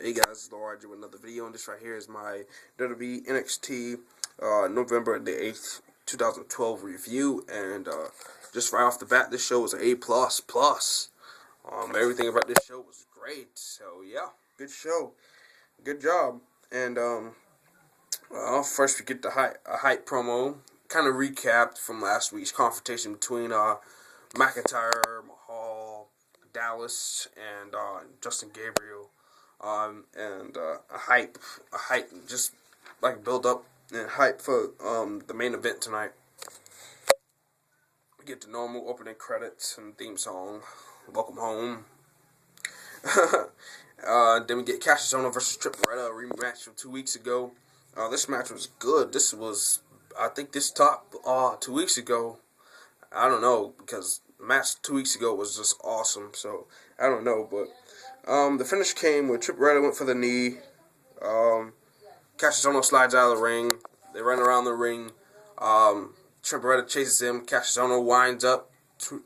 Hey guys, it's Lord with another video, and this right here is my WWE NXT November the 8th, 2012 review, and just right off the bat, this show was an A++. Everything about this show was great, so yeah, good show, good job. And first we get the hype promo, kind of recapped from last week's confrontation between McIntyre, Mahal, Dallas, and Justin Gabriel. And a hype, just like build up and hype for the main event tonight. We get the normal opening credits and theme song, Welcome Home. Then we get Cassius Ohno versus Triple Beretta, a rematch from 2 weeks ago. This match was good. This was, I think, this top 2 weeks ago. I don't know, because the match 2 weeks ago was just awesome. So I don't know, but the finish came when Triple Beretta went for the knee. Cassius Ohno slides out of the ring. They run around the ring. Triple Beretta chases him. Cassius Ohno winds up,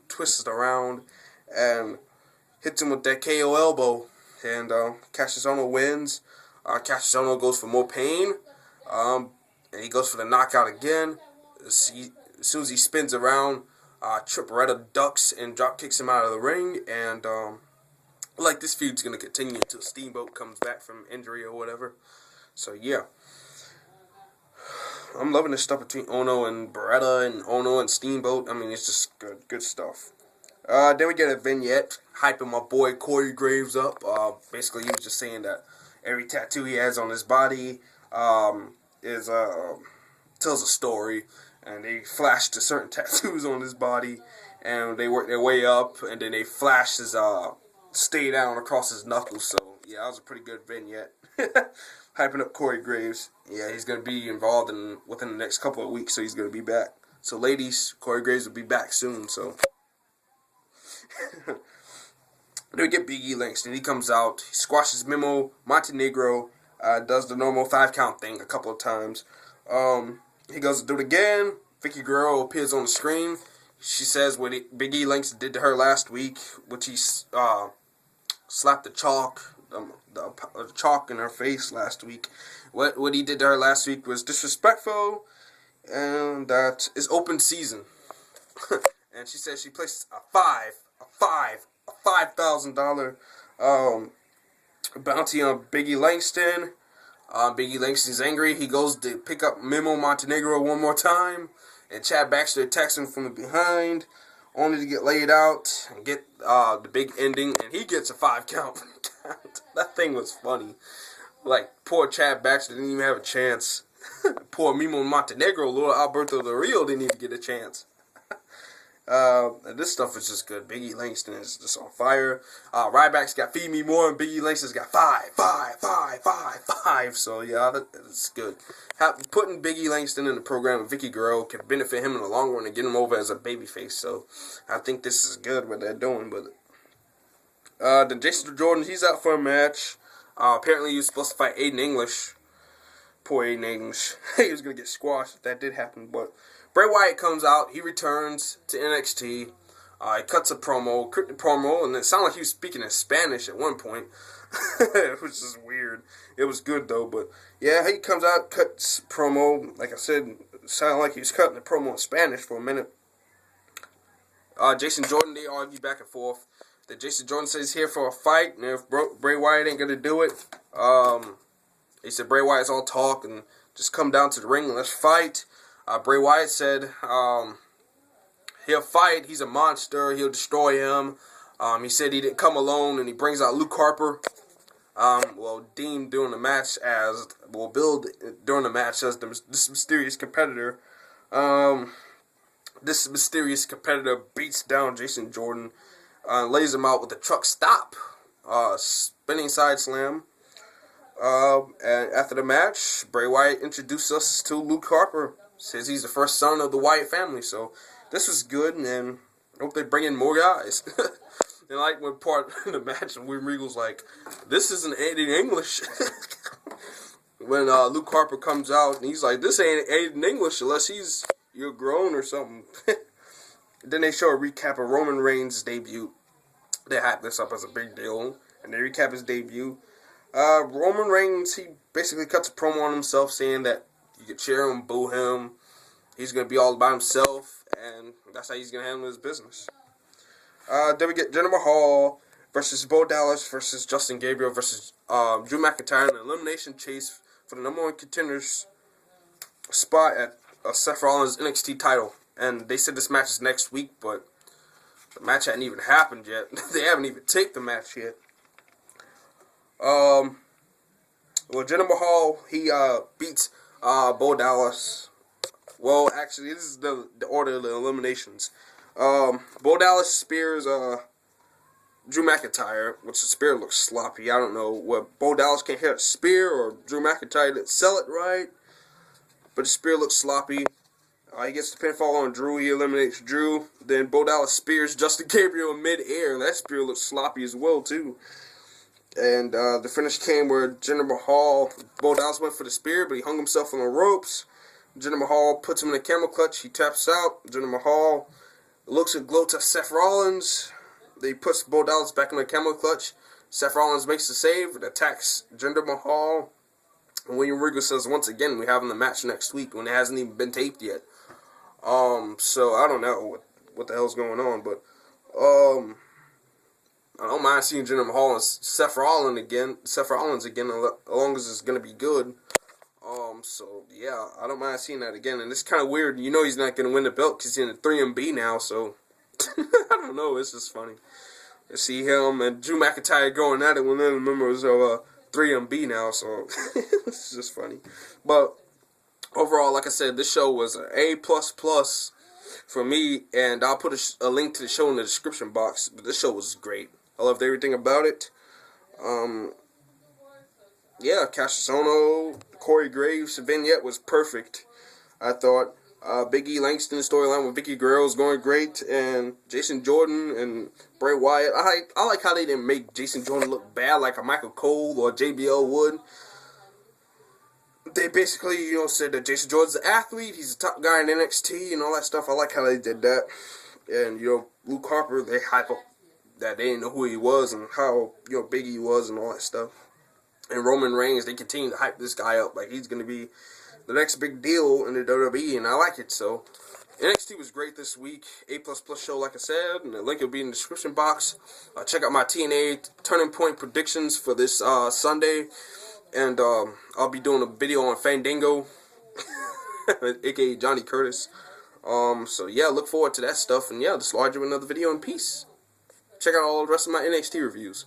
twists it around, and hits him with that KO elbow. And Cassius Ohno wins. Cassius Ohno goes for more pain. And he goes for the knockout again. As soon as he spins around, Triple Beretta ducks and drop kicks him out of the ring. And like this feud's gonna continue until Steamboat comes back from injury or whatever. So yeah, I'm loving this stuff between Ohno and Beretta and Ohno and Steamboat. I mean, it's just good stuff. Then we get a vignette hyping my boy Corey Graves up. Basically, he was just saying that every tattoo he has on his body tells a story, and they flashed to certain tattoos on his body, and they worked their way up, and then they flashed his stay down across his knuckles. So yeah, that was a pretty good vignette. Hyping up Corey Graves. Yeah, he's gonna be involved within the next couple of weeks, so he's gonna be back. So ladies, Corey Graves will be back soon. So then we get Big E Langston. He comes out, he squashes Memo Montenegro, does the normal 5-count thing a couple of times. He goes to do it again. Vicky Guerrero appears on the screen. She says what Big E Langston did to her last week, which he slapped the chalk in her face last week. What he did to her last week was disrespectful, and that is open season. And she says she placed a $5,000 bounty on Big E Langston. Big E Langston's angry. He goes to pick up Memo Montenegro one more time, and Chad Baxter attacks him from behind, only to get laid out and get the big ending, and he gets a 5-count. That thing was funny. Like, poor Chad Baxter didn't even have a chance. Poor Memo Montenegro, little Alberto Del Rio, didn't even get a chance. This stuff is just good. Big E Langston is just on fire. Ryback's got Feed Me More, and Big E Langston's got 5. So yeah, that's good. Putting Big E Langston in the program with Vicky Guerrero can benefit him in the long run and get him over as a babyface. So I think this is good what they're doing with it. Then Jason Jordan, he's out for a match. Apparently he was supposed to fight Aiden English. Poor Aiden English. He was gonna get squashed if that did happen, but Bray Wyatt comes out. He returns to NXT. He cuts a promo, and it sounded like he was speaking in Spanish at one point. It was just weird. It was good, though. But, yeah, he comes out, cuts promo. Like I said, it sounded like he was cutting the promo in Spanish for a minute. Jason Jordan, they argue back and forth. That Jason Jordan says he's here for a fight, and if Bray Wyatt ain't going to do it, he said Bray Wyatt's all talk, and just come down to the ring and let's fight. Bray Wyatt said he'll fight. He's a monster. He'll destroy him. He said he didn't come alone, and he brings out Luke Harper. Dean during the match as billed during the match as this mysterious competitor. This mysterious competitor beats down Jason Jordan, lays him out with a truck stop, spinning side slam. And after the match, Bray Wyatt introduced us to Luke Harper. Says he's the first son of the Wyatt family, so this was good, and I hope they bring in more guys. And like when part of the match, and William Regal's like, "This isn't Aiden English." When Luke Harper comes out, and he's like, "This ain't Aiden English unless you're grown or something." Then they show a recap of Roman Reigns' debut. They hype this up as a big deal, and they recap his debut. Roman Reigns, he basically cuts a promo on himself saying that you can cheer him, boo him. He's going to be all by himself, and that's how he's going to handle his business. Then we get Jinder Mahal versus Bo Dallas versus Justin Gabriel versus Drew McIntyre in an elimination chase for the number 1 contender's spot at Seth Rollins' NXT title. And they said this match is next week, but the match hadn't even happened yet. They haven't even taped the match yet. Well, Jinder Mahal, he beats Bo Dallas. Well, actually, this is the order of the eliminations. Bo Dallas spears Drew McIntyre, which the spear looks sloppy. I don't know what Bo Dallas can't hit a spear or Drew McIntyre didn't sell it right, but the spear looks sloppy. He gets the pinfall on Drew. He eliminates Drew. Then Bo Dallas spears Justin Gabriel in mid-air, and that spear looks sloppy as well too. And the finish came where Jinder Mahal, Bo Dallas went for the spear, but he hung himself on the ropes. Jinder Mahal puts him in a camel clutch. He taps out. Jinder Mahal looks at gloats at Seth Rollins. He puts Bo Dallas back in the camel clutch. Seth Rollins makes the save and attacks Jinder Mahal. And William Regal says, once again, we're having the match next week when it hasn't even been taped yet. So I don't know what the hell's going on, but I don't mind seeing Jinder Mahal and Seth Rollins again, as long as it's gonna be good. So yeah, I don't mind seeing that again, and it's kind of weird. You know he's not gonna win the belt because he's in the 3MB now, so I don't know. It's just funny to see him and Drew McIntyre going at it when they're the members of 3MB now, so it's just funny. But overall, like I said, this show was an A++ for me, and I'll put a link to the show in the description box. But this show was great. I loved everything about it. Yeah, Cassius Ohno, Corey Graves vignette was perfect. I thought Big E Langston's storyline with Vicky Guerrero was going great, and Jason Jordan and Bray Wyatt. I like how they didn't make Jason Jordan look bad like a Michael Cole or JBL would. They basically, said that Jason Jordan's an athlete, he's a top guy in NXT and all that stuff. I like how they did that. And, Luke Harper, they hype up that they didn't know who he was and how, big he was and all that stuff. And Roman Reigns, they continue to hype this guy up like he's going to be the next big deal in the WWE, and I like it. So, NXT was great this week. A++ show, like I said, and the link will be in the description box. Check out my TNA Turning Point predictions for this Sunday. And I'll be doing a video on Fandango, aka Johnny Curtis. So yeah, look forward to that stuff. And yeah, just lodge you another video in peace. Check out all the rest of my NXT reviews.